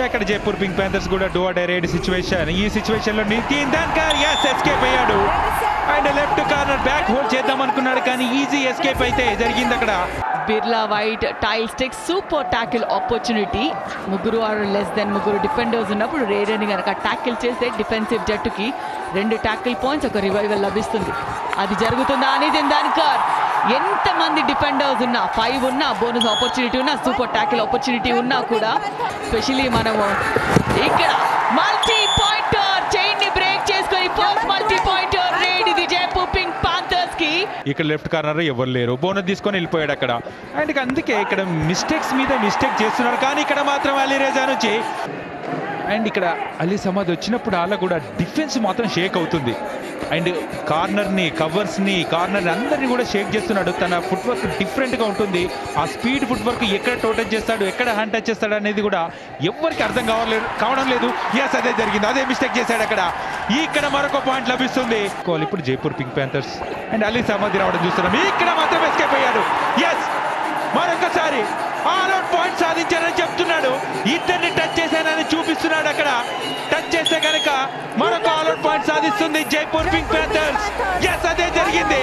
ఇక్కడ Jaipur pink panthers కూడా do or die raid situation. ఈ సిచ్యువేషన్ లో నితిన్ ధన్కర్ ఎస్కేప్ అయ్యాడు and left corner back hold చేద్దాం అనుకున్నాడు కానీ ఈజీ ఎస్కేప్ అయితే జరిగింది అక్కడ. బిర్లా వైట్ టైల్ స్టిక్ సూపర్ టాకిల్ ఆపర్చునిటీ. ముగ్గురు ఆర్ లెస్ దెన్ ముగ్గురు డిఫెండర్స్ ఉన్నప్పుడు రేడర్ని కనుక టాకిల్ చేస్తే డిఫెన్సివ్ జట్టుకి 2 టాకిల్ పాయింట్స్, ఒక రివైవల్ లభిస్తుంది. అది జరుగుతుందా నితిన్ ధన్కర్. ఎంతమంది డిఫెండర్స్ ఉన్నా 5 ఉన్నా బోనస్ ఆపర్చునిటీ ఉన్నా సూపర్ టాకిల్ ఆపర్చునిటీ ఉన్నా కూడా స్పెషలీ మనము ఇక్కడ మల్టీ పాయింటర్ చైన్ ని బ్రేక్ చేసుకొని ఫస్ట్ మల్టీ పాయింటర్ రేడ్. ఇది జైపూర్ పింక్ పాంథర్స్ కి. ఇక్కడ లెఫ్ట్ కార్నర్ ఎవరు లేరు, బోనస్ తీసుకొని వెళ్ళిపోయాడు అక్కడ. అండ్ అందుకే ఇక్కడ మిస్టేక్స్ మీద మిస్టేక్ చేస్తున్నారు కానీ ఇక్కడ మాత్రం అలీ రేజా నుంచి అండ్ ఇక్కడ అలీ సమాద్ వచ్చినప్పుడు అలా కూడా డిఫెన్స్ మాత్రం షేక్ అవుతుంది. అండ్ కార్నర్ని కవర్స్ని కార్నర్ని అందరినీ కూడా షేక్ చేస్తున్నాడు. తన ఫుట్ వర్క్ డిఫరెంట్గా ఉంటుంది. ఆ స్పీడ్ ఫుట్ వర్క్ ఎక్కడ టోటల్ చేస్తాడు, ఎక్కడ హ్యాండ్ టచ్ చేస్తాడు అనేది కూడా ఎవరికి అర్థం కావడం లేదు. ఎస్ అదే జరిగింది, అదే మిస్టేక్ చేశాడు అక్కడ. ఇక్కడ మరొక పాయింట్ లభిస్తుంది. ఇప్పుడు Jaipur pink Panthers and Ali Samad రావడం చూస్తున్నాం. ఇక్కడ మాత్రం ఎస్కేప్ అయ్యాడు. ఎస్ మరొకసారి ఆల్అౌట్ పాయింట్ సాధించారని చెప్తున్నాడు. ఇద్దరిని టచ్ చేశానని చూపిస్తున్నాడు అక్కడ. టచ్ చేస్తే కనుక మరొక ఆల్అౌట్ పాయింట్ సాధిస్తుంది జైపూర్ పింక్ ప్యాంథర్స్. ఎస్ అదే జరిగింది.